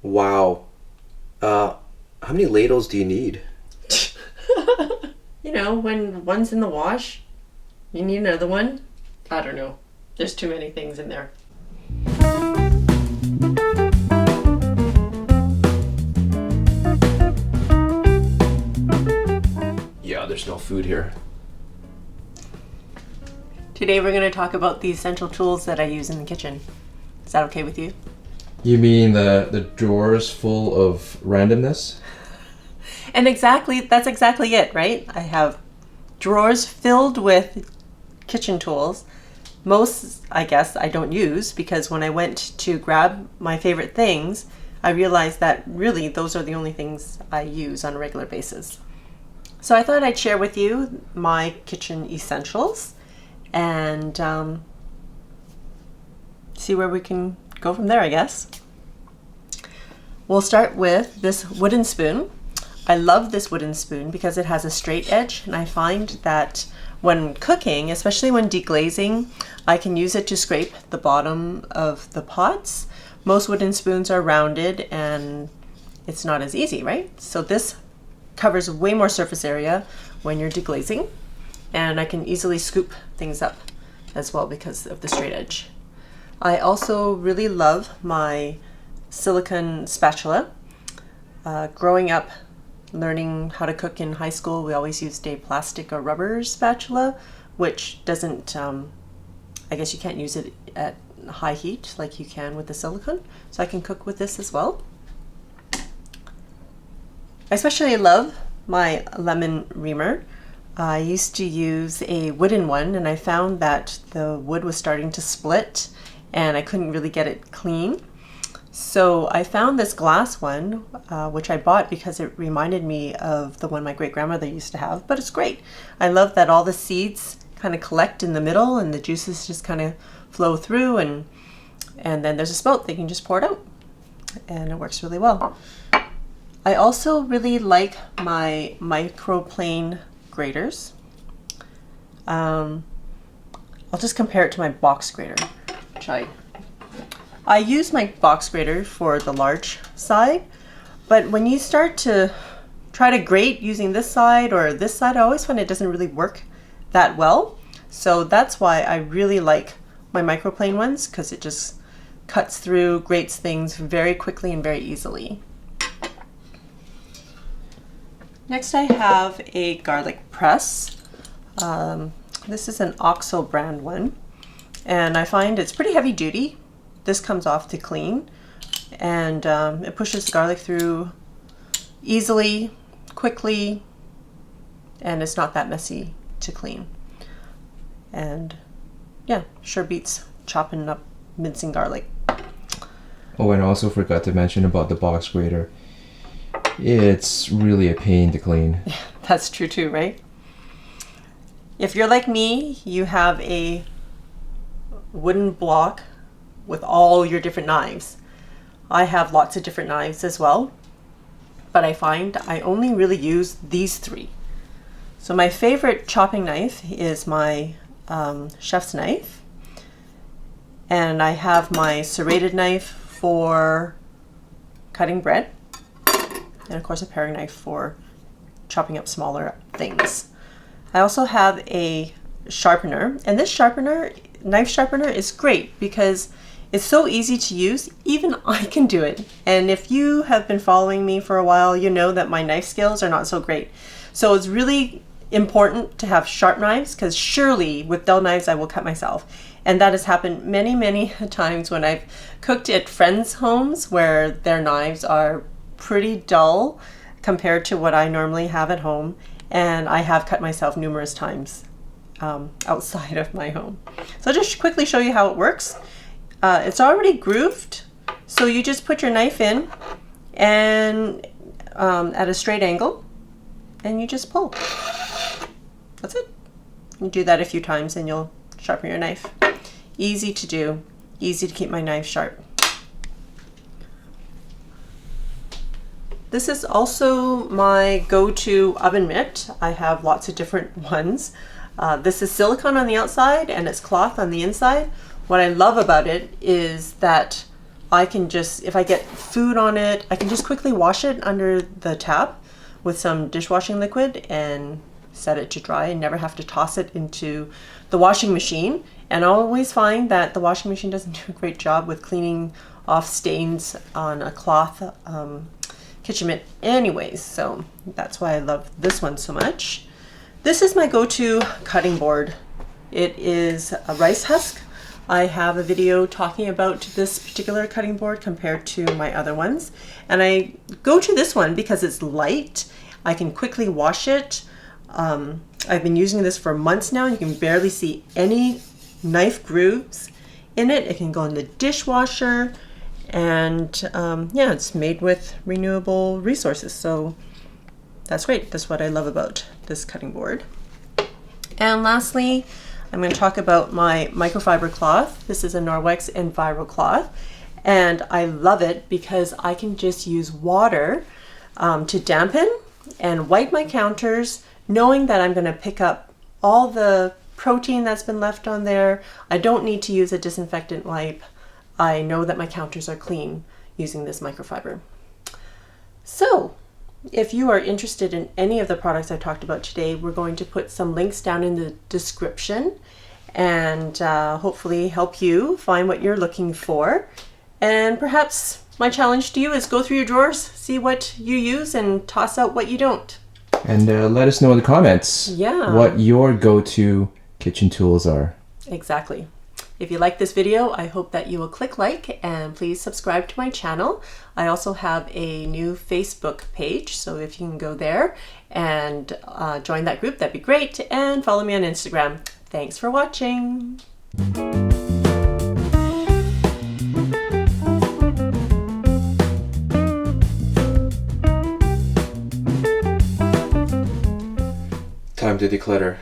Wow. How many ladles do you need? You know, when one's in the wash, you need another one. I don't know. There's too many things in there. Yeah, there's no food here. Today we're going to talk about the essential tools that I use in the kitchen. Is that okay with you? You mean the drawers full of randomness? And that's exactly it, right? I have drawers filled with kitchen tools. Most, I guess, I don't use because when I went to grab my favorite things, I realized that really those are the only things I use on a regular basis. So I thought I'd share with you my kitchen essentials and see where we can go from there, I guess. We'll start with this wooden spoon. I love this wooden spoon because it has a straight edge, and I find that when cooking, especially when deglazing, I can use it to scrape the bottom of the pots. Most wooden spoons are rounded and it's not as easy, right? So this covers way more surface area when you're deglazing, and I can easily scoop things up as well because of the straight edge. I also really love my silicone spatula. Growing up, learning how to cook in high school, we always used a plastic or rubber spatula, which doesn't, I guess you can't use it at high heat like you can with the silicone. So I can cook with this as well. I especially love my lemon reamer. I used to use a wooden one, and I found that the wood was starting to split and I couldn't really get it clean. So I found this glass one, which I bought because it reminded me of the one my great-grandmother used to have, but it's great. I love that all the seeds kind of collect in the middle and the juices just kind of flow through, and then there's a spout that you can just pour it out, and it works really well. I also really like my Microplane Graders. I'll just compare it to my box grater, which I use my box grater for the large side, but when you start to try to grate using this side or this side, I always find it doesn't really work that well. So that's why I really like my microplane ones, because it just cuts through, grates things very quickly and very easily. Next I have a garlic press. This is an OXO brand one, and I find it's pretty heavy duty. This comes off to clean, and it pushes the garlic through easily, quickly, and it's not that messy to clean. And yeah, sure beats chopping up, mincing garlic. Oh, and I also forgot to mention about the box grater. It's really a pain to clean. Yeah, that's true too, right? If you're like me, you have a wooden block with all your different knives. I have lots of different knives as well, but I find I only really use these three. So my favorite chopping knife is my chef's knife, and I have my serrated knife for cutting bread, and of course a paring knife for chopping up smaller things. I also have a sharpener, and this knife sharpener is great because it's so easy to use. Even I can do it. And if you have been following me for a while, you know that my knife skills are not so great. So it's really important to have sharp knives, because surely with dull knives I will cut myself. And that has happened many, many times when I've cooked at friends' homes where their knives are pretty dull compared to what I normally have at home. And I have cut myself numerous times outside of my home. So I'll just quickly show you how it works. It's already grooved, so you just put your knife in and at a straight angle, and you just pull. That's it. You do that a few times and you'll sharpen your knife. Easy to do, easy to keep my knife sharp. This is also my go-to oven mitt. I have lots of different ones. This is silicone on the outside and it's cloth on the inside. What I love about it is that I can just, if I get food on it, I can just quickly wash it under the tap with some dishwashing liquid and set it to dry and never have to toss it into the washing machine. And I always find that the washing machine doesn't do a great job with cleaning off stains on a cloth kitchen mitt anyways. So that's why I love this one so much. This is my go-to cutting board. It is a rice husk. I have a video talking about this particular cutting board compared to my other ones. And I go to this one because it's light. I can quickly wash it. I've been using this for months now. You can barely see any knife grooves in it. It can go in the dishwasher. And yeah, it's made with renewable resources. So that's great. That's what I love about this cutting board. And lastly, I'm going to talk about my microfiber cloth. This is a Norwex EnviroCloth, and I love it because I can just use water to dampen and wipe my counters, knowing that I'm going to pick up all the protein that's been left on there. I don't need to use a disinfectant wipe. I know that my counters are clean using this microfiber. So, if you are interested in any of the products I talked about today, we're going to put some links down in the description and hopefully help you find what you're looking for. And perhaps my challenge to you is go through your drawers, see what you use, and toss out what you don't. And let us know in the comments what your go-to kitchen tools are. Exactly. If you like this video, I hope that you will click like and please subscribe to my channel. I also have a new Facebook page, so if you can go there and join that group, that'd be great. And follow me on Instagram. Thanks for watching. Time to declutter.